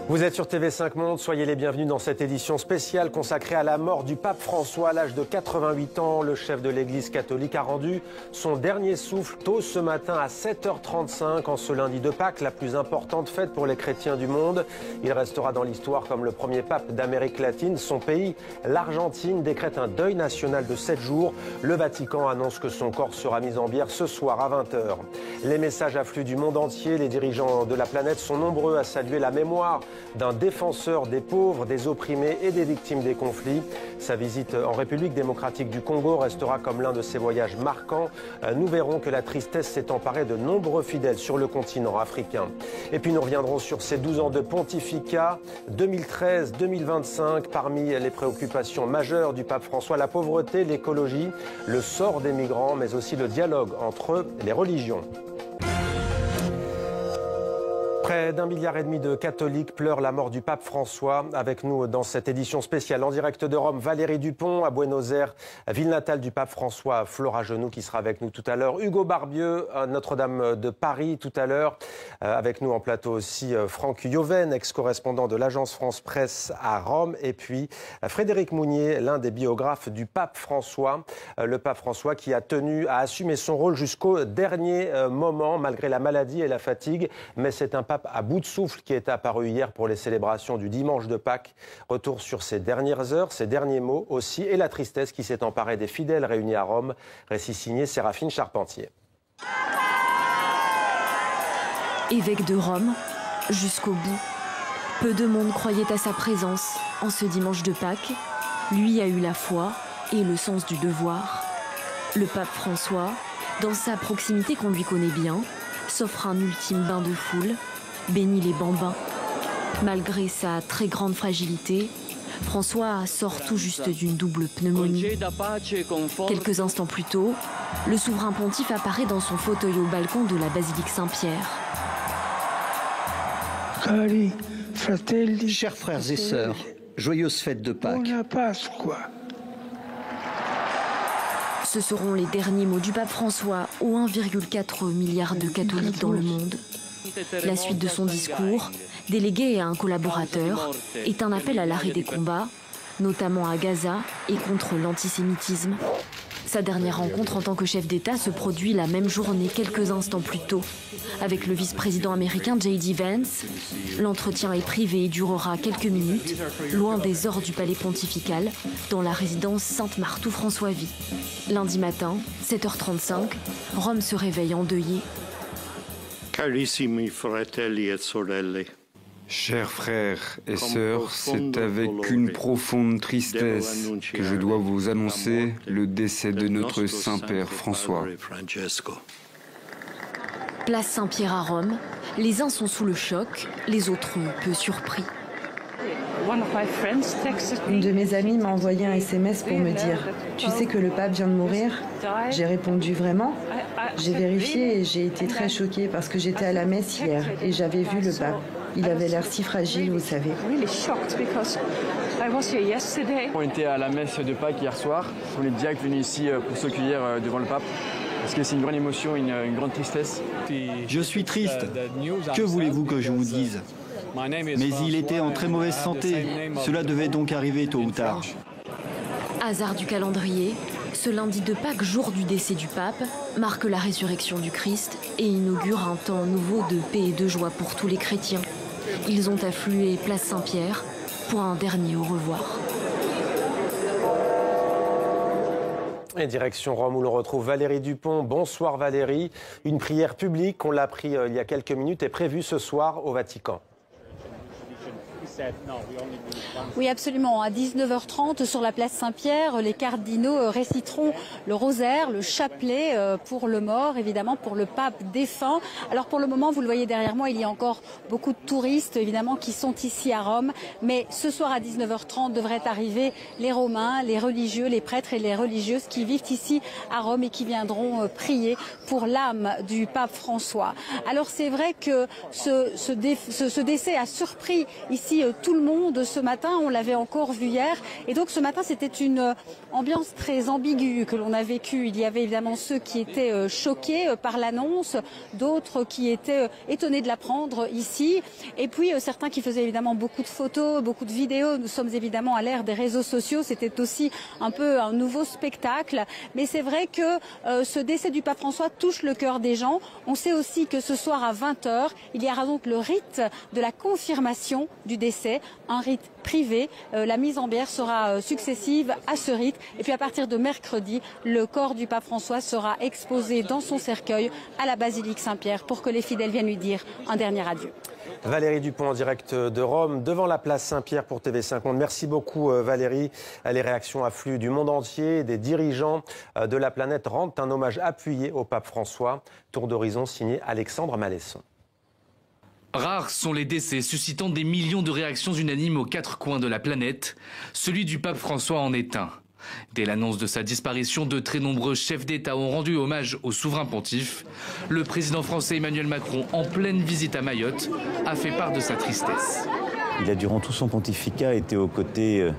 Vous êtes sur TV5 Monde, soyez les bienvenus dans cette édition spéciale consacrée à la mort du pape François. À l'âge de 88 ans, le chef de l'Église catholique a rendu son dernier souffle tôt ce matin à 7h35 en ce lundi de Pâques, la plus importante fête pour les chrétiens du monde. Il restera dans l'histoire comme le premier pape d'Amérique latine. Son pays, l'Argentine, décrète un deuil national de 7 jours. Le Vatican annonce que son corps sera mis en bière ce soir à 20h. Les messages affluent du monde entier. Les dirigeants de la planète sont nombreux à saluer la mémoire d'un défenseur des pauvres, des opprimés et des victimes des conflits. Sa visite en République démocratique du Congo restera comme l'un de ses voyages marquants. Nous verrons que la tristesse s'est emparée de nombreux fidèles sur le continent africain. Et puis nous reviendrons sur ces 12 ans de pontificat 2013-2025. Parmi les préoccupations majeures du pape François, la pauvreté, l'écologie, le sort des migrants, mais aussi le dialogue entre les religions. Près d'1,5 milliard de catholiques pleurent la mort du pape François. Avec nous dans cette édition spéciale en direct de Rome, Valérie Dupont, à Buenos Aires, ville natale du pape François, Flora Genoux qui sera avec nous tout à l'heure, Hugo Barbieux, à Notre-Dame de Paris tout à l'heure. Avec nous en plateau aussi Franck Yoven, ex-correspondant de l'agence France Presse à Rome. Et puis Frédéric Mounier, l'un des biographes du pape François. Le pape François qui a tenu à assumer son rôle jusqu'au dernier moment, malgré la maladie et la fatigue. Mais c'est un pape à bout de souffle qui est apparu hier pour les célébrations du dimanche de Pâques. Retour sur ses dernières heures, ses derniers mots aussi, et la tristesse qui s'est emparée des fidèles réunis à Rome. Récit signé Séraphine Charpentier. Évêque de Rome, jusqu'au bout. Peu de monde croyait à sa présence en ce dimanche de Pâques. Lui a eu la foi et le sens du devoir. Le pape François, dans sa proximité qu'on lui connaît bien, s'offre un ultime bain de foule, bénit les bambins. Malgré sa très grande fragilité, François sort tout juste d'une double pneumonie. Quelques instants plus tôt, le souverain pontife apparaît dans son fauteuil au balcon de la basilique Saint-Pierre. Chers frères et sœurs, joyeuses fêtes de Pâques. Ce seront les derniers mots du pape François aux 1,4 milliard de catholiques dans le monde. La suite de son discours, délégué à un collaborateur, est un appel à l'arrêt des combats, notamment à Gaza et contre l'antisémitisme. Sa dernière rencontre en tant que chef d'État se produit la même journée, quelques instants plus tôt. Avec le vice-président américain J.D. Vance, l'entretien est privé et durera quelques minutes, loin des ors du palais pontifical, dans la résidence Sainte-Marthe où François vit. Lundi matin, 7h35, Rome se réveille endeuillée. Carissimi fratelli et sorelle. Chers frères et sœurs, c'est avec une profonde tristesse que je dois vous annoncer le décès de notre Saint-Père François. Place Saint-Pierre à Rome, les uns sont sous le choc, les autres peu surpris. Une de mes amies m'a envoyé un SMS pour me dire « Tu sais que le pape vient de mourir ?» J'ai répondu « Vraiment ?» J'ai vérifié et j'ai été très choquée parce que j'étais à la messe hier et j'avais vu le pape. Il avait l'air si fragile, vous savez. On était à la messe de Pâques hier soir. On est direct venus ici pour s'accueillir devant le pape. Parce que c'est une grande émotion, une grande tristesse. Je suis triste. Que voulez-vous que je vous dise ? Mais il était en très mauvaise santé. Cela devait donc arriver tôt ou tard. Hasard du calendrier, ce lundi de Pâques, jour du décès du pape, marque la résurrection du Christ et inaugure un temps nouveau de paix et de joie pour tous les chrétiens. Ils ont afflué place Saint-Pierre pour un dernier au revoir. Et direction Rome où l'on retrouve Valérie Dupont. Bonsoir Valérie. Une prière publique, on l'a appris il y a quelques minutes, est prévue ce soir au Vatican. Oui, absolument. À 19h30, sur la place Saint-Pierre, les cardinaux réciteront le rosaire, le chapelet pour le mort, évidemment, pour le pape défunt. Alors pour le moment, vous le voyez derrière moi, il y a encore beaucoup de touristes, évidemment, qui sont ici à Rome. Mais ce soir à 19h30 devraient arriver les Romains, les religieux, les prêtres et les religieuses qui vivent ici à Rome et qui viendront prier pour l'âme du pape François. Alors c'est vrai que ce décès a surpris ici tout le monde ce matin, on l'avait encore vu hier. Et donc ce matin, c'était une ambiance très ambiguë que l'on a vécue. Il y avait évidemment ceux qui étaient choqués par l'annonce, d'autres qui étaient étonnés de l'apprendre ici. Et puis certains qui faisaient évidemment beaucoup de photos, beaucoup de vidéos. Nous sommes évidemment à l'ère des réseaux sociaux. C'était aussi un peu un nouveau spectacle. Mais c'est vrai que ce décès du pape François touche le cœur des gens. On sait aussi que ce soir à 20h, il y aura donc le rite de la confirmation du décès, un rite privé. La mise en bière sera successive à ce rite. Et puis à partir de mercredi, le corps du pape François sera exposé dans son cercueil à la basilique Saint-Pierre pour que les fidèles viennent lui dire un dernier adieu. Valérie Dupont en direct de Rome, devant la place Saint-Pierre pour TV5 Monde. Merci beaucoup Valérie. Les réactions affluent du monde entier. Des dirigeants de la planète rendent un hommage appuyé au pape François. Tour d'horizon signé Alexandre Malesson. Rares sont les décès suscitant des millions de réactions unanimes aux quatre coins de la planète. Celui du pape François en est un. Dès l'annonce de sa disparition, de très nombreux chefs d'État ont rendu hommage au souverain pontife. Le président français Emmanuel Macron, en pleine visite à Mayotte, a fait part de sa tristesse. Il a durant tout son pontificat été aux côtés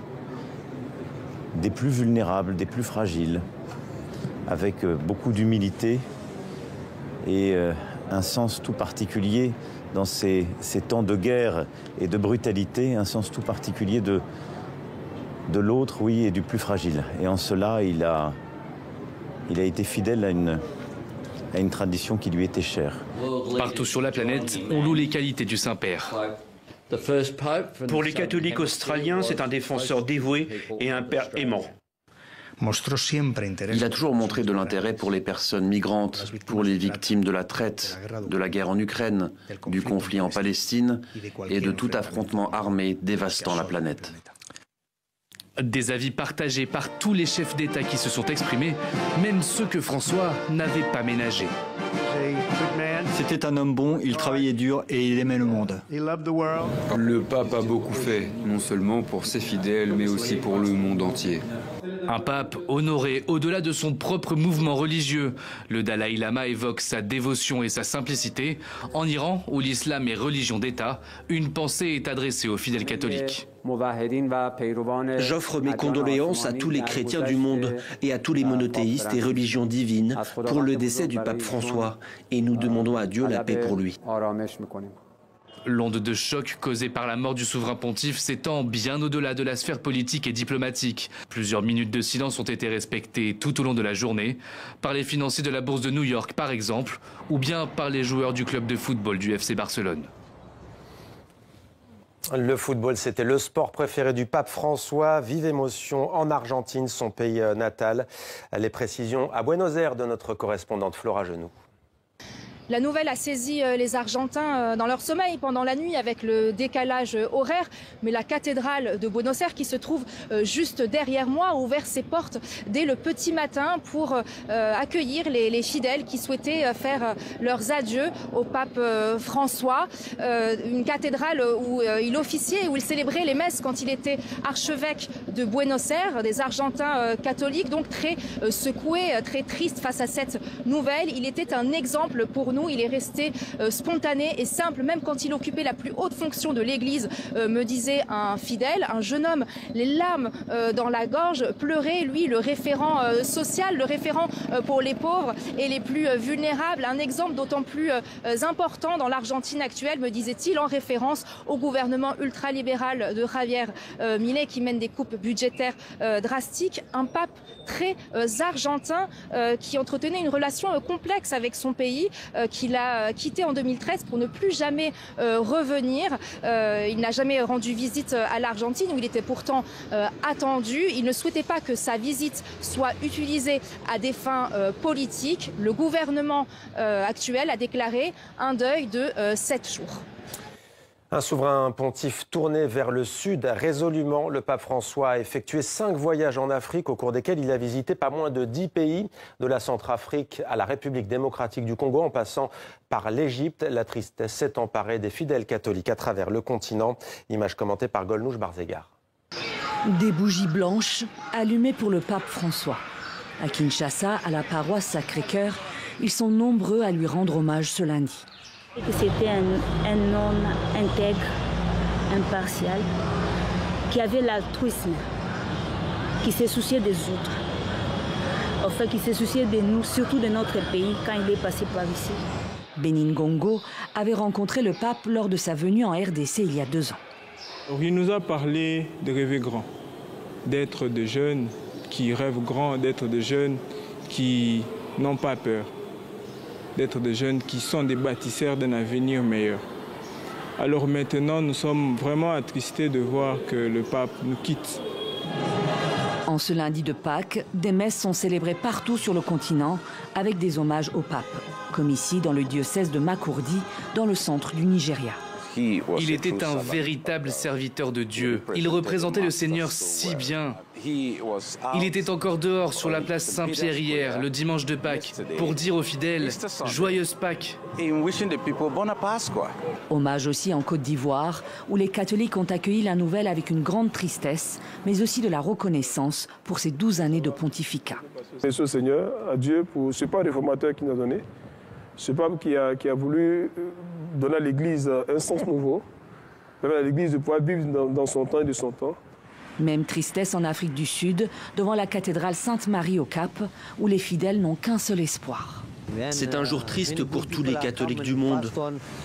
des plus vulnérables, des plus fragiles, avec beaucoup d'humilité et un sens tout particulier dans ces temps de guerre et de brutalité, un sens tout particulier de l'autre, oui, et du plus fragile. Et en cela, il a été fidèle à une tradition qui lui était chère. Partout sur la planète, on loue les qualités du Saint-Père. Pour les catholiques australiens, c'est un défenseur dévoué et un père aimant. Il a toujours montré de l'intérêt pour les personnes migrantes, pour les victimes de la traite, de la guerre en Ukraine, du conflit en Palestine et de tout affrontement armé dévastant la planète. Des avis partagés par tous les chefs d'État qui se sont exprimés, même ceux que François n'avait pas ménagés. C'était un homme bon, il travaillait dur et il aimait le monde. Le pape a beaucoup fait, non seulement pour ses fidèles, mais aussi pour le monde entier. Un pape honoré au-delà de son propre mouvement religieux. Le Dalai Lama évoque sa dévotion et sa simplicité. En Iran, où l'islam est religion d'État, une pensée est adressée aux fidèles catholiques. J'offre mes condoléances à tous les chrétiens du monde et à tous les monothéistes et religions divines pour le décès du pape François. Et nous demandons à Dieu la paix pour lui. L'onde de choc causée par la mort du souverain pontife s'étend bien au-delà de la sphère politique et diplomatique. Plusieurs minutes de silence ont été respectées tout au long de la journée, par les financiers de la bourse de New York par exemple, ou bien par les joueurs du club de football du FC Barcelone. Le football, c'était le sport préféré du pape François. Vive émotion en Argentine, son pays natal. Les précisions à Buenos Aires de notre correspondante Flora Genoux. La nouvelle a saisi les Argentins dans leur sommeil pendant la nuit avec le décalage horaire. Mais la cathédrale de Buenos Aires, qui se trouve juste derrière moi, a ouvert ses portes dès le petit matin pour accueillir les fidèles qui souhaitaient faire leurs adieux au pape François. Une cathédrale où il officiait, où il célébrait les messes quand il était archevêque de Buenos Aires. Des Argentins catholiques, donc très secoués, très tristes face à cette nouvelle. Il était un exemple pour nous, il est resté spontané et simple, même quand il occupait la plus haute fonction de l'Église, me disait un fidèle, un jeune homme, les larmes dans la gorge, pleurait, lui, le référent social, le référent pour les pauvres et les plus vulnérables, un exemple d'autant plus important dans l'Argentine actuelle, me disait-il, en référence au gouvernement ultralibéral de Javier Milei qui mène des coupes budgétaires drastiques, un pape très argentin qui entretenait une relation complexe avec son pays, qu'il a quitté en 2013 pour ne plus jamais revenir. Il n'a jamais rendu visite à l'Argentine où il était pourtant attendu. Il ne souhaitait pas que sa visite soit utilisée à des fins politiques. Le gouvernement actuel a déclaré un deuil de 7 jours. Un souverain pontife tourné vers le sud résolument. Le pape François a effectué 5 voyages en Afrique au cours desquels il a visité pas moins de 10 pays, de la Centrafrique à la République démocratique du Congo en passant par l'Égypte. La tristesse s'est emparée des fidèles catholiques à travers le continent. Image commentée par Golnouch Barzégar. Des bougies blanches allumées pour le pape François. À Kinshasa, à la paroisse Sacré-Cœur, ils sont nombreux à lui rendre hommage ce lundi. C'était un homme intègre, impartial, qui avait l'altruisme, qui se souciait des autres, enfin qui se souciait de nous, surtout de notre pays, quand il est passé par ici. Bénin Gongo avait rencontré le pape lors de sa venue en RDC il y a 2 ans. Il nous a parlé de rêver grand, d'être des jeunes qui rêvent grand, d'être des jeunes qui n'ont pas peur, d'être des jeunes qui sont des bâtisseurs d'un avenir meilleur. Alors maintenant, nous sommes vraiment attristés de voir que le pape nous quitte. En ce lundi de Pâques, des messes sont célébrées partout sur le continent avec des hommages au pape, comme ici dans le diocèse de Makurdi, dans le centre du Nigeria. Il était un véritable serviteur de Dieu. Il représentait le Seigneur si bien. Il était encore dehors sur la place Saint-Pierre hier, le dimanche de Pâques, pour dire aux fidèles « Joyeuse Pâques ». Hommage aussi en Côte d'Ivoire, où les catholiques ont accueilli la nouvelle avec une grande tristesse, mais aussi de la reconnaissance pour ces 12 années de pontificat. Merci au Seigneur, à Dieu, pour ce pape réformateur qu'il nous a donné. Ce pape qui a voulu donner à l'Église un sens nouveau, permettre à l'Église de pouvoir vivre dans son temps et de son temps. Même tristesse en Afrique du Sud, devant la cathédrale Sainte-Marie au Cap, où les fidèles n'ont qu'un seul espoir. C'est un jour triste pour tous les catholiques du monde.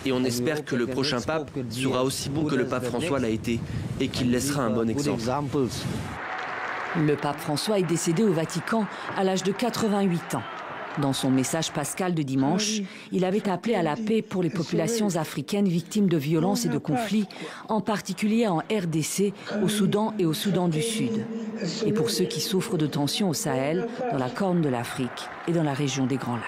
Et on espère que le prochain pape sera aussi bon que le pape François l'a été et qu'il laissera un bon exemple. Le pape François est décédé au Vatican à l'âge de 88 ans. Dans son message pascal de dimanche, il avait appelé à la paix pour les populations africaines victimes de violences et de conflits, en particulier en RDC, au Soudan et au Soudan du Sud. Et pour ceux qui souffrent de tensions au Sahel, dans la Corne de l'Afrique et dans la région des Grands Lacs.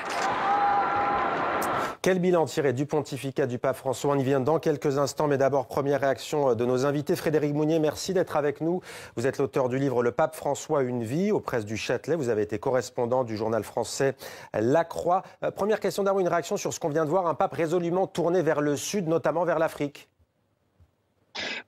Quel bilan tiré du pontificat du pape François? On y vient dans quelques instants, mais d'abord, première réaction de nos invités. Frédéric Mounier, merci d'être avec nous. Vous êtes l'auteur du livre Le pape François, une vie, aux presses du Châtelet. Vous avez été correspondant du journal français La Croix. Première question d'abord, une réaction sur ce qu'on vient de voir, un pape résolument tourné vers le sud, notamment vers l'Afrique.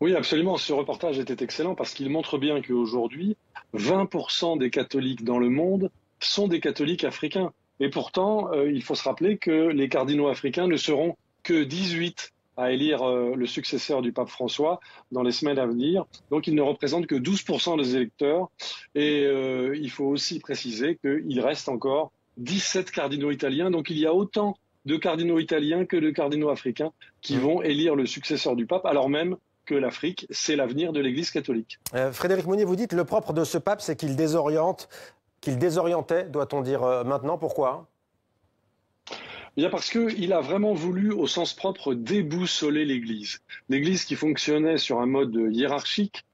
Oui, absolument. Ce reportage était excellent parce qu'il montre bien qu'aujourd'hui, 20% des catholiques dans le monde sont des catholiques africains. Et pourtant, il faut se rappeler que les cardinaux africains ne seront que 18 à élire le successeur du pape François dans les semaines à venir. Donc, ils ne représentent que 12% des électeurs. Et il faut aussi préciser qu'il reste encore 17 cardinaux italiens. Donc, il y a autant de cardinaux italiens que de cardinaux africains qui vont élire le successeur du pape, alors même que l'Afrique, c'est l'avenir de l'Église catholique. Frédéric Mounier, vous dites le propre de ce pape, c'est qu'il désoriente. Qu'il désorientait, doit-on dire maintenant. Pourquoi? Bien parce qu'il a vraiment voulu, au sens propre, déboussoler l'Église. L'Église qui fonctionnait sur un mode hiérarchique,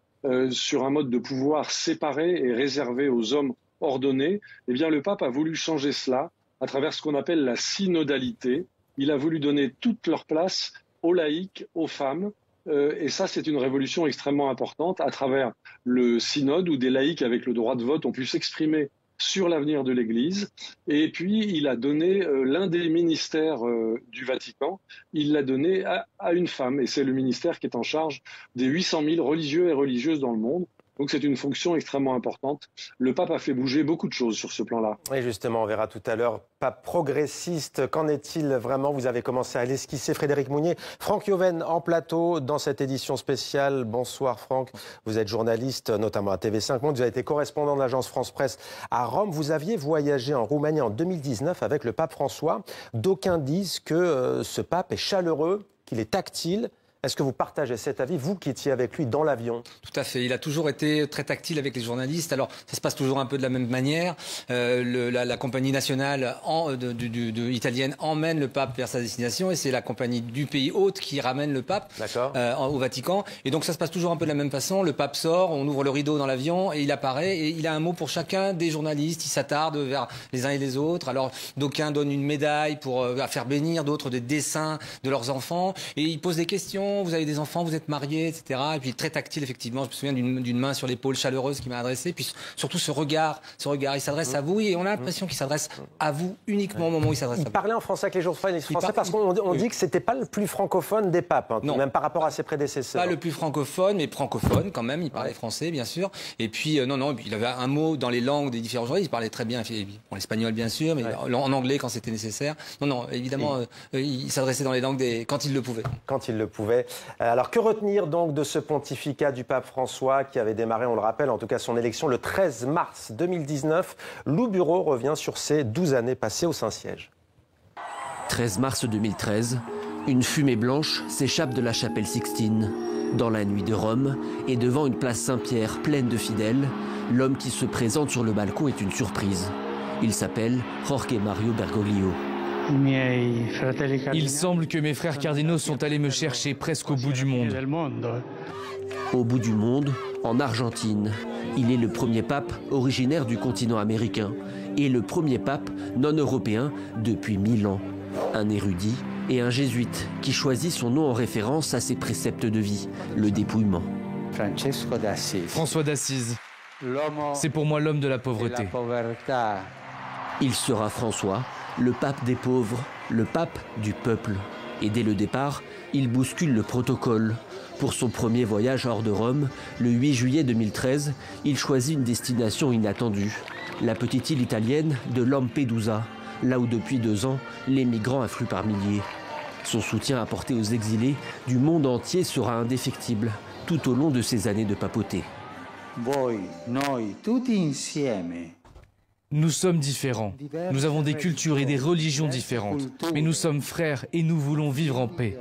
sur un mode de pouvoir séparé et réservé aux hommes ordonnés, eh bien le pape a voulu changer cela à travers ce qu'on appelle la synodalité. Il a voulu donner toute leur place aux laïcs, aux femmes. Et ça, c'est une révolution extrêmement importante à travers le synode où des laïcs avec le droit de vote ont pu s'exprimer sur l'avenir de l'Église. Et puis, il a donné l'un des ministères du Vatican, il l'a donné à une femme. Et c'est le ministère qui est en charge des 800 000 religieux et religieuses dans le monde. Donc c'est une fonction extrêmement importante. Le pape a fait bouger beaucoup de choses sur ce plan-là. Et justement, on verra tout à l'heure, pape progressiste, qu'en est-il vraiment? Vous avez commencé à l'esquisser, Frédéric Mounier. Franck Yoven en plateau dans cette édition spéciale. Bonsoir Franck, vous êtes journaliste notamment à TV5 Monde, vous avez été correspondant de l'agence France Presse à Rome. Vous aviez voyagé en Roumanie en 2019 avec le pape François. D'aucuns disent que ce pape est chaleureux, qu'il est tactile. Est-ce que vous partagez cet avis, vous qui étiez avec lui dans l'avion? Tout à fait. Il a toujours été très tactile avec les journalistes. Alors, ça se passe toujours un peu de la même manière. La compagnie nationale italienne emmène le pape vers sa destination et c'est la compagnie du pays hôte qui ramène le pape au Vatican. Et donc, ça se passe toujours un peu de la même façon. Le pape sort, on ouvre le rideau dans l'avion et il apparaît et il a un mot pour chacun des journalistes. Il s'attarde vers les uns et les autres. Alors, d'aucuns donnent une médaille à faire bénir, d'autres des dessins de leurs enfants et il pose des questions. Vous avez des enfants, vous êtes mariés, etc. Et puis très tactile, effectivement. Je me souviens d'une main sur l'épaule chaleureuse qui m'a adressé. Puis surtout ce regard, il s'adresse à vous et on a l'impression qu'il s'adresse à vous uniquement au moment où il s'adresse à vous. Il parlait en français avec les journalistes français parce qu'on dit que c'était pas le plus francophone des papes, hein, même par rapport à ses prédécesseurs. Pas le plus francophone, mais francophone quand même. Il parlait français, bien sûr. Et puis il avait un mot dans les langues des différents journalistes. Il parlait très bien, l'espagnol bien sûr, mais en anglais quand c'était nécessaire. Non, évidemment, il s'adressait dans les langues quand il le pouvait. Quand il le pouvait. fait. Alors que retenir donc de ce pontificat du pape François qui avait démarré, on le rappelle, en tout cas son élection le 13 mars 2019. Lou Bureau revient sur ces 12 années passées au Saint-Siège. 13 mars 2013, une fumée blanche s'échappe de la chapelle Sixtine. Dans la nuit de Rome et devant une place Saint-Pierre pleine de fidèles, l'homme qui se présente sur le balcon est une surprise. Il s'appelle Jorge Mario Bergoglio. Il semble que mes frères cardinaux sont allés me chercher presque au bout du monde. Au bout du monde, en Argentine. Il est le premier pape originaire du continent américain et le premier pape non européen depuis 1000 ans. Un érudit et un jésuite qui choisit son nom en référence à ses préceptes de vie, le dépouillement. François d'Assise. C'est pour moi l'homme de la pauvreté. Il sera François, le pape des pauvres, le pape du peuple. Et dès le départ, il bouscule le protocole. Pour son premier voyage hors de Rome, le 8 juillet 2013, il choisit une destination inattendue, la petite île italienne de Lampedusa, là où depuis 2 ans, les migrants affluent par milliers. Son soutien apporté aux exilés du monde entier sera indéfectible tout au long de ces années de papauté. Nous sommes différents. Nous avons des cultures et des religions différentes. Mais nous sommes frères et nous voulons vivre en paix.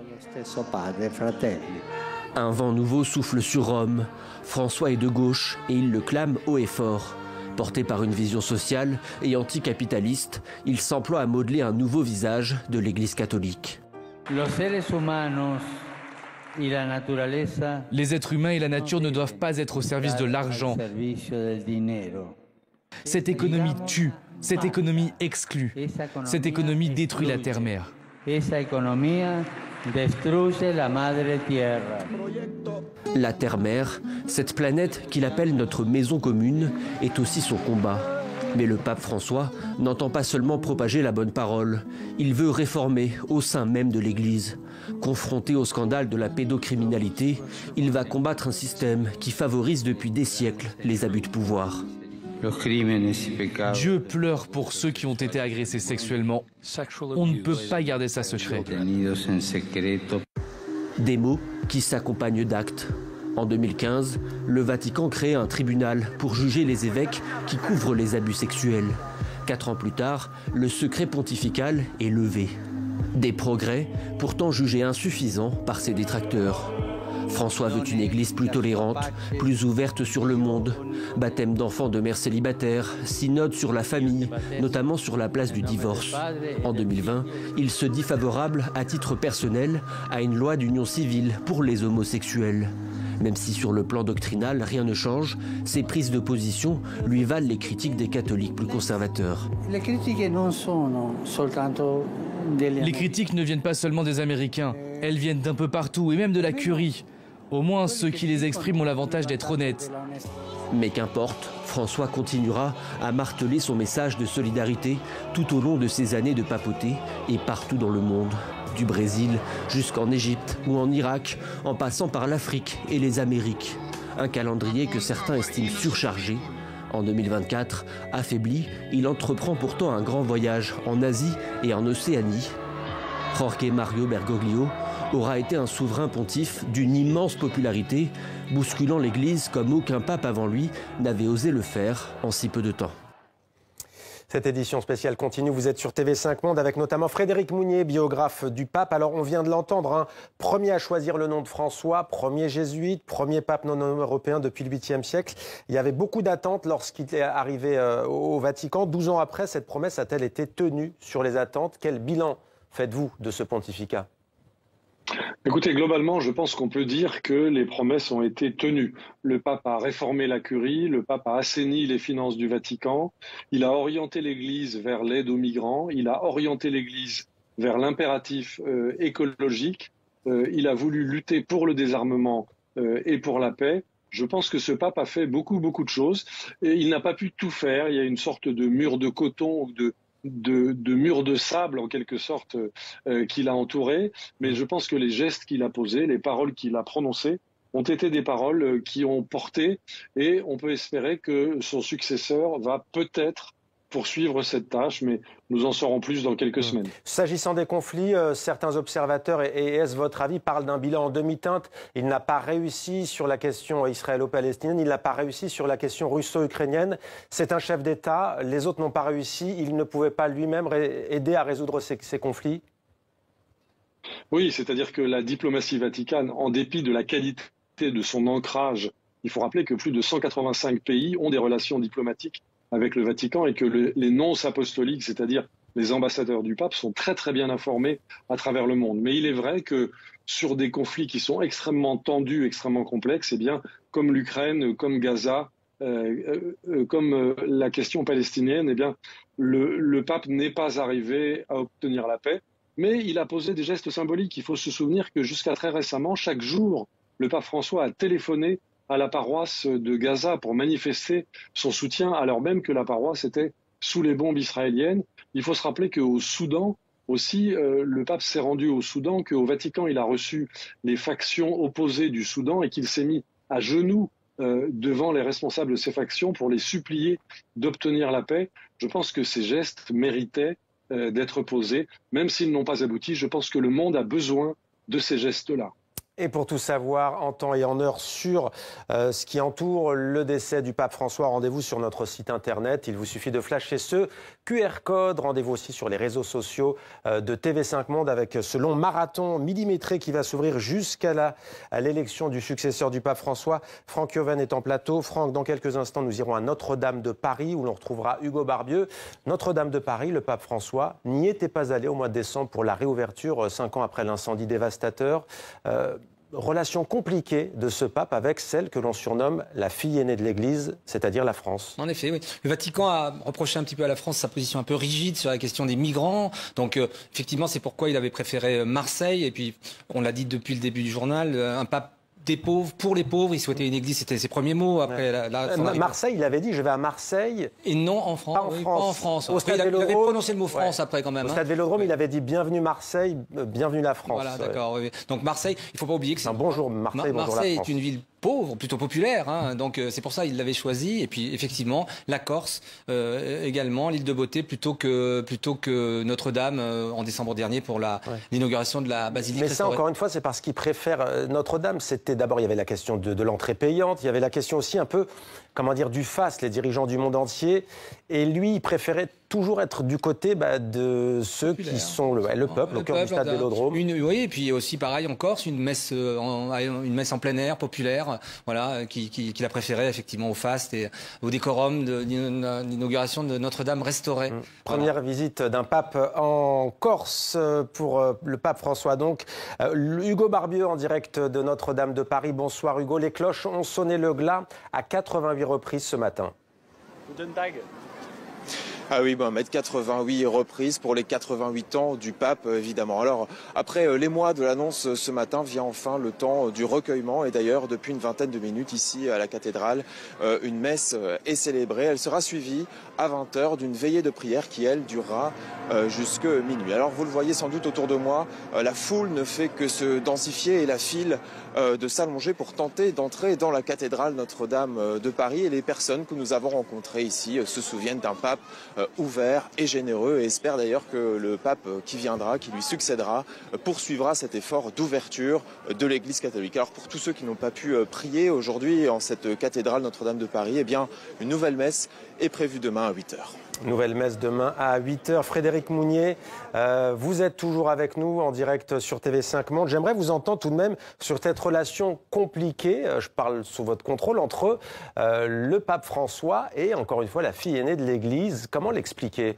Un vent nouveau souffle sur Rome. François est de gauche et il le clame haut et fort. Porté par une vision sociale et anticapitaliste, il s'emploie à modeler un nouveau visage de l'Église catholique. Les êtres humains et la nature ne doivent pas être au service de l'argent. Cette économie tue, cette économie exclut, cette économie détruit la terre-mère. La terre-mère, cette planète qu'il appelle notre maison commune, est aussi son combat. Mais le pape François n'entend pas seulement propager la bonne parole, il veut réformer au sein même de l'Église. Confronté au scandale de la pédocriminalité, il va combattre un système qui favorise depuis des siècles les abus de pouvoir. Dieu pleure pour ceux qui ont été agressés sexuellement. On ne peut pas garder ça secret. Des mots qui s'accompagnent d'actes. En 2015, le Vatican crée un tribunal pour juger les évêques qui couvrent les abus sexuels. 4 ans plus tard, le secret pontifical est levé. Des progrès, pourtant jugés insuffisants par ses détracteurs. François veut une église plus tolérante, plus ouverte sur le monde. Baptême d'enfants de mères célibataires, synode sur la famille, notamment sur la place du divorce. En 2020, il se dit favorable, à titre personnel, à une loi d'union civile pour les homosexuels. Même si sur le plan doctrinal, rien ne change, ses prises de position lui valent les critiques des catholiques plus conservateurs. Les critiques ne viennent pas seulement des Américains, elles viennent d'un peu partout, et même de la Curie. Au moins, ceux qui les expriment ont l'avantage d'être honnêtes. Mais qu'importe, François continuera à marteler son message de solidarité tout au long de ces années de papauté et partout dans le monde. Du Brésil jusqu'en Égypte ou en Irak, en passant par l'Afrique et les Amériques. Un calendrier que certains estiment surchargé. En 2024, affaibli, il entreprend pourtant un grand voyage en Asie et en Océanie. Jorge Mario Bergoglio aura été un souverain pontife d'une immense popularité, bousculant l'Église comme aucun pape avant lui n'avait osé le faire en si peu de temps. Cette édition spéciale continue, vous êtes sur TV5 Monde avec notamment Frédéric Mounier, biographe du pape. Alors on vient de l'entendre, premier à choisir le nom de François, premier jésuite, premier pape non européen depuis le 8e siècle. Il y avait beaucoup d'attentes lorsqu'il est arrivé au Vatican. 12 ans après, cette promesse a-t-elle été tenue sur les attentes? Quel bilan faites-vous de ce pontificat? Écoutez, globalement, je pense qu'on peut dire que les promesses ont été tenues. Le pape a réformé la curie, le pape a assaini les finances du Vatican, il a orienté l'Église vers l'aide aux migrants, il a orienté l'Église vers l'impératif écologique, il a voulu lutter pour le désarmement et pour la paix. Je pense que ce pape a fait beaucoup de choses et il n'a pas pu tout faire. Il y a une sorte de mur de coton ou de mur de sable en quelque sorte qui l'a entouré, mais je pense que les gestes qu'il a posés, les paroles qu'il a prononcées ont été des paroles qui ont porté et on peut espérer que son successeur va peut-être poursuivre cette tâche, mais nous en saurons plus dans quelques semaines. S'agissant des conflits, certains observateurs, et est-ce votre avis, parlent d'un bilan en demi-teinte. Il n'a pas réussi sur la question israélo-palestinienne, il n'a pas réussi sur la question russo-ukrainienne. C'est un chef d'État, les autres n'ont pas réussi, il ne pouvait pas lui-même aider à résoudre ces conflits? Oui, c'est-à-dire que la diplomatie vaticane, en dépit de la qualité de son ancrage, il faut rappeler que plus de 185 pays ont des relations diplomatiques avec le Vatican et que les nonces apostoliques, c'est-à-dire les ambassadeurs du pape, sont très très bien informés à travers le monde. Mais il est vrai que sur des conflits qui sont extrêmement tendus, extrêmement complexes, eh bien, comme l'Ukraine, comme Gaza, comme la question palestinienne, eh bien, le pape n'est pas arrivé à obtenir la paix. Mais il a posé des gestes symboliques. Il faut se souvenir que jusqu'à très récemment, chaque jour, le pape François a téléphoné à la paroisse de Gaza pour manifester son soutien, alors même que la paroisse était sous les bombes israéliennes. Il faut se rappeler qu'au Soudan aussi, le pape s'est rendu au Soudan, qu'au Vatican, il a reçu les factions opposées du Soudan et qu'il s'est mis à genoux devant les responsables de ces factions pour les supplier d'obtenir la paix. Je pense que ces gestes méritaient d'être posés, même s'ils n'ont pas abouti. Je pense que le monde a besoin de ces gestes-là. Et pour tout savoir en temps et en heure sur ce qui entoure le décès du pape François, rendez-vous sur notre site internet. Il vous suffit de flasher ce QR code. Rendez-vous aussi sur les réseaux sociaux de TV5 Monde avec ce long marathon millimétré qui va s'ouvrir jusqu'à l'élection du successeur du pape François. Franck Yoven est en plateau. Franck, dans quelques instants, nous irons à Notre-Dame de Paris où l'on retrouvera Hugo Barbieux. Notre-Dame de Paris, le pape François n'y était pas allé au mois de décembre pour la réouverture, 5 ans après l'incendie dévastateur. Relation compliquée de ce pape avec celle que l'on surnomme la fille aînée de l'Église, c'est-à-dire la France. En effet, oui. Le Vatican a reproché un petit peu à la France sa position un peu rigide sur la question des migrants. Donc, effectivement, c'est pourquoi il avait préféré Marseille. Et puis, on l'a dit depuis le début du journal, un pape des pauvres, pour les pauvres. Il souhaitait une église, c'était ses premiers mots. Après, Marseille, il avait dit, je vais à Marseille. Et non en France. Pas en France. Pas en France. Au Stade Vélodrome, il avait prononcé le mot France après quand même. Au Stade Vélodrome, il avait dit bienvenue Marseille, bienvenue la France. Voilà, d'accord. Oui. Donc Marseille, il ne faut pas oublier que c'est... Bonjour Marseille, bonjour la France. Marseille est une ville pauvre, plutôt populaire, hein. Donc c'est pour ça qu'il l'avait choisi. Et puis effectivement, la Corse également, l'île de Beauté, plutôt que Notre-Dame en décembre dernier pour l'inauguration de la basilique. Mais ça, encore une fois, c'est parce qu'il préfère Notre-Dame. C'était d'abord, il y avait la question de l'entrée payante, il y avait la question aussi un peu, comment dire, du faste, les dirigeants du monde entier. Et lui, il préférait toujours être du côté de ceux qui sont le peuple, au cœur du Stade Vélodrome. Oui, et puis aussi pareil en Corse, une messe en plein air, populaire, voilà, qu'il a préféré effectivement au faste et au décorum de l'inauguration de Notre-Dame restaurée. Première visite d'un pape en Corse pour le pape François donc. Hugo Barbieux en direct de Notre-Dame de Paris. Bonsoir Hugo, les cloches ont sonné le glas à 88 reprises ce matin. Ah oui, 88 reprises pour les 88 ans du pape, évidemment. Alors, après les mois de l'annonce ce matin, vient enfin le temps du recueillement. Et d'ailleurs, depuis une vingtaine de minutes, ici à la cathédrale, une messe est célébrée. Elle sera suivie à 20h d'une veillée de prière qui, elle, durera jusque minuit. Alors, vous le voyez sans doute autour de moi, la foule ne fait que se densifier et la file de s'allonger pour tenter d'entrer dans la cathédrale Notre-Dame de Paris. Et les personnes que nous avons rencontrées ici se souviennent d'un pape ouvert et généreux et espèrent d'ailleurs que le pape qui viendra, qui lui succédera, poursuivra cet effort d'ouverture de l'Église catholique. Alors pour tous ceux qui n'ont pas pu prier aujourd'hui en cette cathédrale Notre-Dame de Paris, eh bien une nouvelle messe est prévue demain à 8h. Nouvelle messe demain à 8h. Frédéric Mounier, vous êtes toujours avec nous en direct sur TV5 Monde. J'aimerais vous entendre tout de même sur cette relation compliquée, je parle sous votre contrôle, entre le pape François et, encore une fois, la fille aînée de l'Église. Comment l'expliquer ?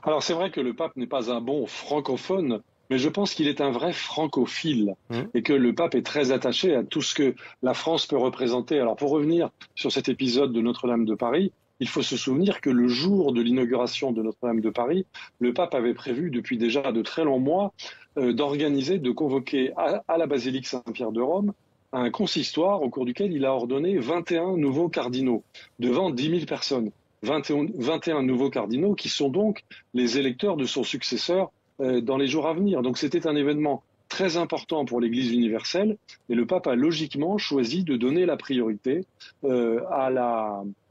Alors c'est vrai que le pape n'est pas un bon francophone, mais je pense qu'il est un vrai francophile et que le pape est très attaché à tout ce que la France peut représenter. Alors pour revenir sur cet épisode de Notre-Dame de Paris, il faut se souvenir que le jour de l'inauguration de Notre-Dame de Paris, le pape avait prévu depuis déjà de très longs mois de convoquer à la basilique Saint-Pierre de Rome un consistoire au cours duquel il a ordonné 21 nouveaux cardinaux devant 10 000 personnes. 21 nouveaux cardinaux qui sont donc les électeurs de son successeur dans les jours à venir. Donc c'était un événement très important pour l'Église universelle et le pape a logiquement choisi de donner la priorité à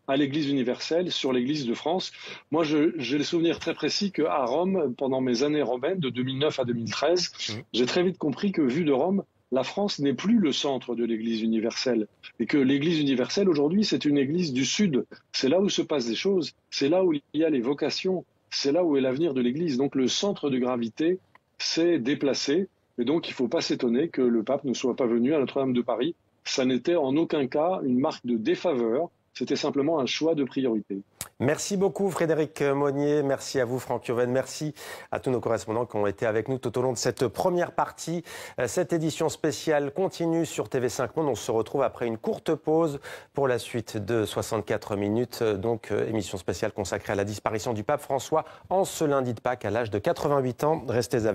à l'Église universelle sur l'Église de France. Moi, j'ai le souvenir très précis qu'à Rome, pendant mes années romaines, de 2009 à 2013, j'ai très vite compris que, vu de Rome, la France n'est plus le centre de l'Église universelle. Et que l'Église universelle, aujourd'hui, c'est une Église du Sud. C'est là où se passent des choses, c'est là où il y a les vocations, c'est là où est l'avenir de l'Église. Donc le centre de gravité s'est déplacé. Et donc il ne faut pas s'étonner que le pape ne soit pas venu à Notre-Dame de Paris. Ça n'était en aucun cas une marque de défaveur. C'était simplement un choix de priorité. Merci beaucoup Frédéric Monnier, merci à vous Franck Yoven, merci à tous nos correspondants qui ont été avec nous tout au long de cette première partie. Cette édition spéciale continue sur TV5 Monde. On se retrouve après une courte pause pour la suite de 64 minutes. Donc émission spéciale consacrée à la disparition du pape François en ce lundi de Pâques à l'âge de 88 ans. Restez avec